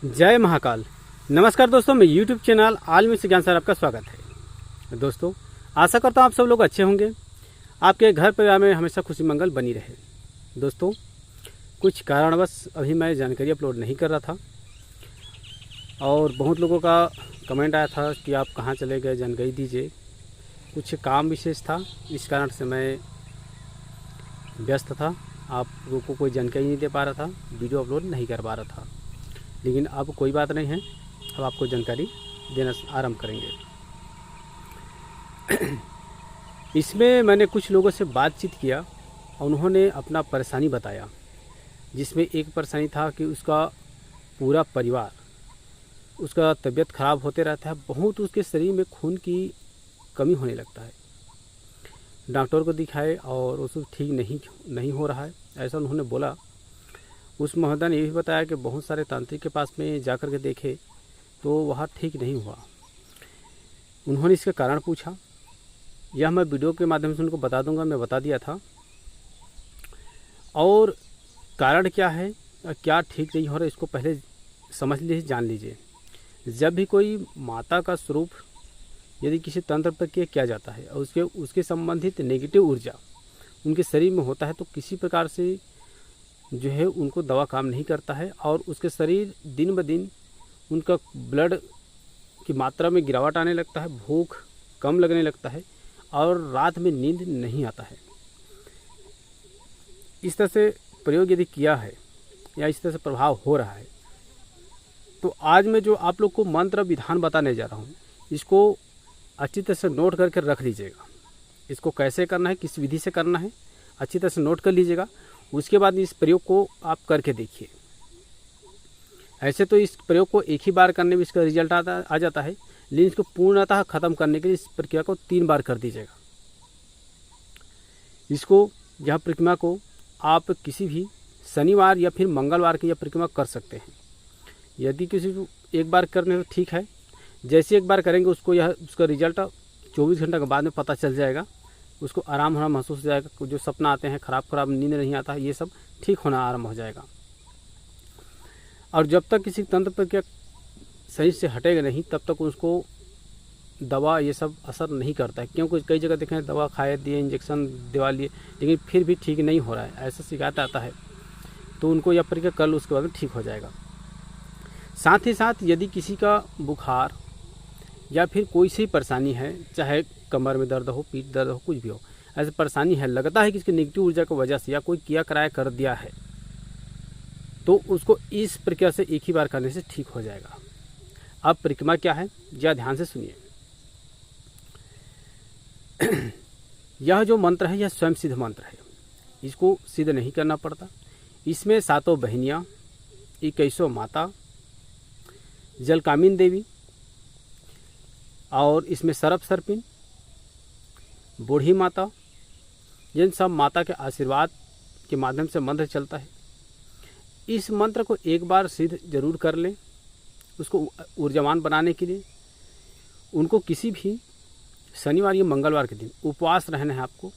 जय महाकाल। नमस्कार दोस्तों, मैं यूट्यूब चैनल आलमी से ज्ञान सर आपका स्वागत है। दोस्तों, आशा करता हूँ आप सब लोग अच्छे होंगे, आपके घर परिवार में हमेशा खुशी मंगल बनी रहे। दोस्तों, कुछ कारणवश अभी मैं जानकारी अपलोड नहीं कर रहा था और बहुत लोगों का कमेंट आया था कि आप कहाँ चले गए, जानकारी दीजिए। कुछ काम विशेष था, इस कारण से मैं व्यस्त था, आप लोगों को कोई जानकारी नहीं दे पा रहा था, वीडियो अपलोड नहीं कर पा रहा था। लेकिन अब कोई बात नहीं है, अब आपको जानकारी देना आरंभ करेंगे। इसमें मैंने कुछ लोगों से बातचीत किया और उन्होंने अपना परेशानी बताया, जिसमें एक परेशानी था कि उसका पूरा परिवार, उसका तबीयत ख़राब होते रहता है, बहुत उसके शरीर में खून की कमी होने लगता है। डॉक्टर को दिखाए और उसको ठीक नहीं हो रहा है, ऐसा उन्होंने बोला। उस महोदय ने ये भी बताया कि बहुत सारे तांत्रिक के पास में जाकर के देखे तो वहाँ ठीक नहीं हुआ। उन्होंने इसका कारण पूछा, यह मैं वीडियो के माध्यम से उनको बता दूंगा, मैं बता दिया था। और कारण क्या है, क्या ठीक नहीं हो रहा, इसको पहले समझ लीजिए, जान लीजिए। जब भी कोई माता का स्वरूप यदि किसी तंत्र पर किया जाता है और उसके संबंधित नेगेटिव ऊर्जा उनके शरीर में होता है, तो किसी प्रकार से जो है उनको दवा काम नहीं करता है और उसके शरीर दिन ब दिन उनका ब्लड की मात्रा में गिरावट आने लगता है, भूख कम लगने लगता है और रात में नींद नहीं आता है। इस तरह से प्रयोग यदि किया है या इस तरह से प्रभाव हो रहा है, तो आज मैं जो आप लोग को मंत्र विधान बताने जा रहा हूँ, इसको अच्छी तरह से नोट करके रख लीजिएगा। इसको कैसे करना है, किस विधि से करना है, अच्छी तरह से नोट कर लीजिएगा। उसके बाद इस प्रयोग को आप करके देखिए। ऐसे तो इस प्रयोग को एक ही बार करने में इसका रिजल्ट आ जाता है, लेकिन इसको पूर्णतः ख़त्म करने के लिए इस प्रक्रिया को 3 बार कर दीजिएगा। यह प्रक्रिया को आप किसी भी शनिवार या फिर मंगलवार की यह प्रक्रिया कर सकते हैं। यदि किसी को एक बार करने तो ठीक है, जैसे एक बार करेंगे उसका रिजल्ट 24 घंटे के बाद में पता चल जाएगा। उसको आराम होना महसूस हो जाएगा, जो सपना आते हैं, खराब नींद नहीं आता है, ये सब ठीक होना आरंभ हो जाएगा। और जब तक किसी तंत्र प्रक्रिया सही से हटेगा नहीं, तब तक उसको दवा ये सब असर नहीं करता है। क्योंकि कई जगह देखें, दवा खाए दिए, इंजेक्शन दिवा लिए, लेकिन फिर भी ठीक नहीं हो रहा है, ऐसा शिकायत आता है, तो उनको यह प्रक्रिया कर लो, उसके बाद में ठीक हो जाएगा। साथ ही साथ यदि किसी का बुखार या फिर कोई सी परेशानी है, चाहे कमर में दर्द हो, पीठ दर्द हो, कुछ भी हो, ऐसी परेशानी है, लगता है कि इसकी नेगेटिव ऊर्जा की वजह से या कोई किया कराया कर दिया है, तो उसको इस प्रक्रिया से एक ही बार करने से ठीक हो जाएगा। अब प्रक्रिया क्या है, जरा ध्यान से सुनिए। यह जो मंत्र है, यह स्वयं सिद्ध मंत्र है, इसको सिद्ध नहीं करना पड़ता। इसमें 7 बहनियाँ, 21 माता, जलकामिन देवी और इसमें सर्प सर्पिन, बूढ़ी माता, जिन सब माता के आशीर्वाद के माध्यम से मंत्र चलता है। इस मंत्र को एक बार सिद्ध जरूर कर लें, उसको ऊर्जावान बनाने के लिए। उनको किसी भी शनिवार या मंगलवार के दिन उपवास रहना है आपको।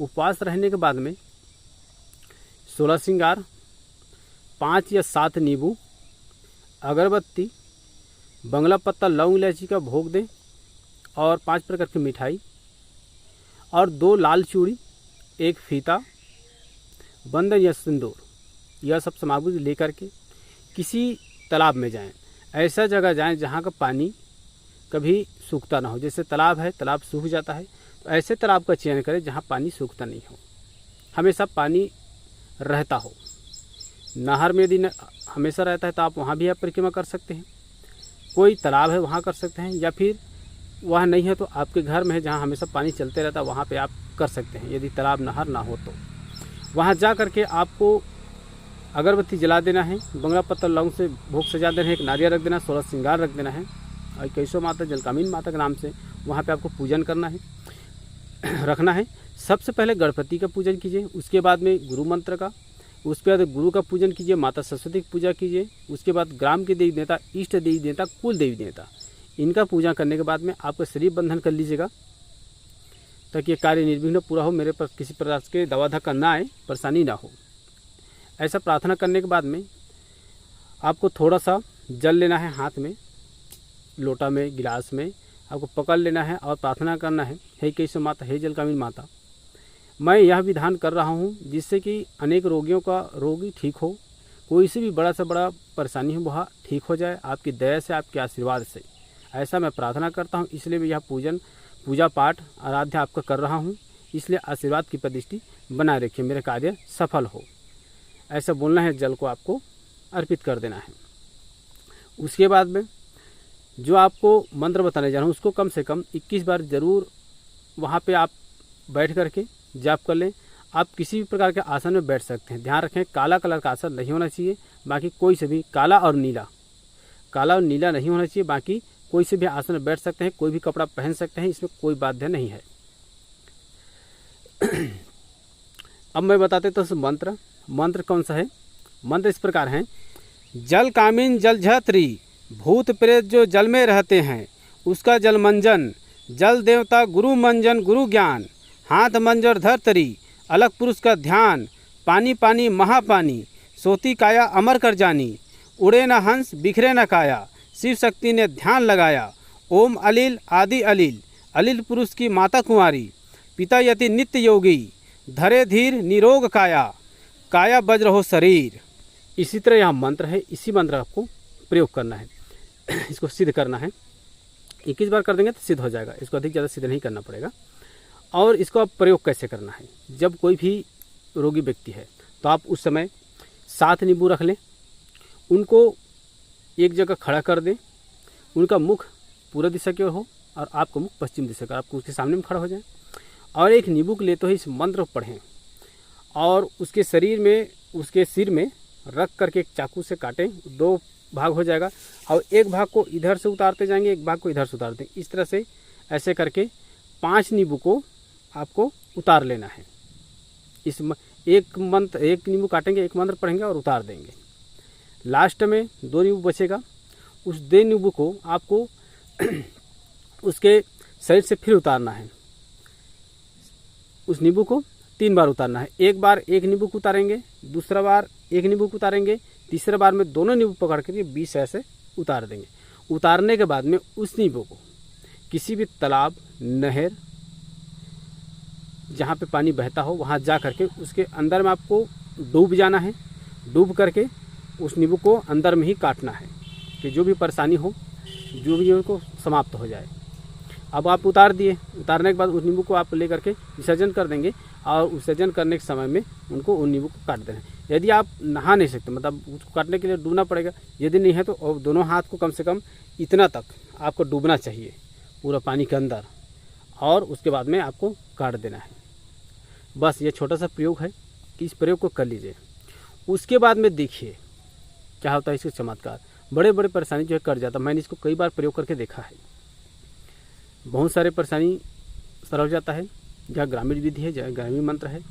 उपवास रहने के बाद में 16 श्रृंगार, 5 या 7 नींबू, अगरबत्ती, बंगला पत्ता, लौंग इलायची का भोग दें और 5 प्रकार की मिठाई और 2 लाल चूड़ी, 1 फीता, बंदन या सिंदूर, यह सब सामग्री लेकर के किसी तालाब में जाएं। ऐसा जगह जाएं जहाँ का पानी कभी सूखता ना हो। जैसे तालाब है, तालाब सूख जाता है, तो ऐसे तालाब का चयन करें जहाँ पानी सूखता नहीं हो, हमेशा पानी रहता हो। नहर में यदि हमेशा रहता है तो आप वहाँ भी आप परिक्रमा कर सकते हैं। कोई तालाब है वहाँ कर सकते हैं, या फिर वह नहीं है तो आपके घर में है जहाँ हमेशा पानी चलते रहता है, वहाँ पे आप कर सकते हैं। यदि तालाब नहर ना हो तो वहाँ जा करके आपको अगरबत्ती जला देना है, बंगला पत्ता लौंग से भोग सजा देना है, 1 नारियल रख देना, 16 श्रृंगार रख देना है और 21 माता, जलकामिन माता के नाम से वहाँ पे आपको पूजन करना है, रखना है। सबसे पहले गणपति का पूजन कीजिए, उसके बाद में गुरु मंत्र का, उसके बाद गुरु का पूजन कीजिए, माता सरस्वती की पूजा कीजिए, उसके बाद ग्राम के देवी देवता, इष्ट देवी देवता, कुल देवी देवता, इनका पूजा करने के बाद में आपका शरीर बंधन कर लीजिएगा, ताकि ये कार्य निर्विघ्न पूरा हो, मेरे पर किसी प्रकार के दवा धक्का ना आए, परेशानी ना हो। ऐसा प्रार्थना करने के बाद में आपको थोड़ा सा जल लेना है हाथ में, लोटा में, गिलास में आपको पकड़ लेना है और प्रार्थना करना है, हे कैसे माता, हे जलकामिनी माता, मैं यह विधान कर रहा हूँ जिससे कि अनेक रोगियों का रोगी ठीक हो, कोई से भी बड़ा से बड़ा परेशानी हो वह ठीक हो जाए, आपकी दया से, आपके आशीर्वाद से। ऐसा मैं प्रार्थना करता हूँ, इसलिए मैं यह पूजा पाठ आराध्या आपका कर रहा हूँ, इसलिए आशीर्वाद की प्रतिष्ठि बनाए रखिए, मेरे कार्य सफल हो। ऐसा बोलना है, जल को आपको अर्पित कर देना है। उसके बाद में जो आपको मंत्र बताने जा रहा हूँ उसको कम से कम 21 बार ज़रूर वहाँ पे आप बैठ करके जाप कर लें। आप किसी भी प्रकार के आसन में बैठ सकते हैं। ध्यान रखें, काला कलर का आसन नहीं होना चाहिए, बाकी कोई से भी काला और नीला नहीं होना चाहिए, बाकी कोई से भी आसन में बैठ सकते हैं, कोई भी कपड़ा पहन सकते हैं, इसमें कोई बाध्य नहीं है। अब मैं बताते तो मंत्र कौन सा है। मंत्र इस प्रकार है, जल कामिन जल झत्री, भूत प्रेत जो जल में रहते हैं उसका जल मंजन, जल देवता गुरु मंजन गुरु ज्ञान, हाथ मंजर धरतरी, अलग पुरुष का ध्यान, पानी पानी महापानी, सोती काया अमर कर जानी, उड़े न हंस बिखरे न काया, शिव शक्ति ने ध्यान लगाया, ओम अलिल आदि अलिल, अलिल पुरुष की माता कुंवारी, पिता यति नित्य योगी, धरे धीर निरोग काया, काया वज्र हो शरीर। इसी तरह यह मंत्र है, इसी मंत्र आपको प्रयोग करना है, इसको सिद्ध करना है। 21 बार कर देंगे तो सिद्ध हो जाएगा, इसको अधिक ज़्यादा सिद्ध नहीं करना पड़ेगा। और इसको आप प्रयोग कैसे करना है, जब कोई भी रोगी व्यक्ति है तो आप उस समय 7 नींबू रख लें, उनको एक जगह खड़ा कर दें, उनका मुख पूर्व दिशा की ओर हो और आपका मुख पश्चिम दिशा का, आपको उसके सामने में खड़ा हो जाए और एक नींबू को लेते हुए इस मंत्र को पढ़ें और उसके शरीर में, उसके सिर में रख करके एक चाकू से काटें। 2 भाग हो जाएगा और एक भाग को इधर से उतारते जाएंगे, एक भाग को इधर से उतारते हैं। इस तरह से ऐसे करके 5 नींबू को आपको उतार लेना है। इस एक नींबू काटेंगे, एक मंत्र पढ़ेंगे और उतार देंगे। लास्ट में 2 नींबू बचेगा, उस 2 नींबू को आपको उसके शरीर से फिर उतारना है। उस नींबू को 3 बार उतारना है। एक बार एक नींबू को उतारेंगे, दूसरा बार एक नींबू को उतारेंगे, तीसरा बार में दोनों नींबू पकड़ कर 20 ऐसे उतार देंगे। उतारने के बाद में उस नींबू को किसी भी तालाब, नहर, जहाँ पे पानी बहता हो वहाँ जा करके उसके अंदर में आपको डूब जाना है। डूब करके उस नींबू को अंदर में ही काटना है कि जो भी परेशानी हो, जो भी उनको समाप्त हो जाए। अब आप उतार दिए, उतारने के बाद उस नींबू को आप ले करके विसर्जन कर देंगे और विसर्जन करने के समय में उनको उन नींबू को काट देना है। यदि आप नहा नहीं सकते, मतलब उसको काटने के लिए डूबना पड़ेगा, यदि नहीं है तो दोनों हाथ को कम से कम इतना तक आपको डूबना चाहिए पूरा पानी के अंदर और उसके बाद में आपको काट देना है। बस ये छोटा सा प्रयोग है, इस प्रयोग को कर लीजिए। उसके बाद में देखिए क्या होता है इसका चमत्कार। बड़े बड़े परेशानी जो है कट जाता। मैंने इसको कई बार प्रयोग करके देखा है, बहुत सारे परेशानी सरल हो जाता है। यह ग्रामीण विधि है, यह ग्रामीण मंत्र है।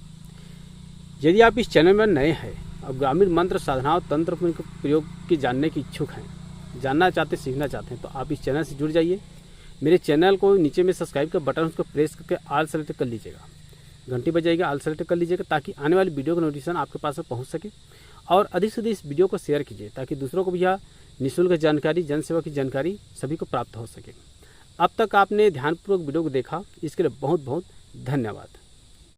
यदि आप इस चैनल में नए हैं और ग्रामीण मंत्र साधनाओं तंत्र प्रयोग की जानने की इच्छुक हैं, जानना चाहते, सीखना चाहते हैं, तो आप इस चैनल से जुड़ जाइए। मेरे चैनल को नीचे में सब्सक्राइब का बटन, उसको प्रेस करके ऑल सेलेक्ट कर लीजिएगा, घंटी बजाएगा, ऑल सेलेक्ट कर लीजिएगा ताकि आने वाली वीडियो का नोटिफिकेशन आपके पास पहुंच सके। और अधिक से अधिक इस वीडियो को शेयर कीजिए ताकि दूसरों को भी यह निःशुल्क जानकारी, जनसेवा की जानकारी सभी को प्राप्त हो सके। अब तक आपने ध्यानपूर्वक वीडियो को देखा, इसके लिए बहुत बहुत धन्यवाद।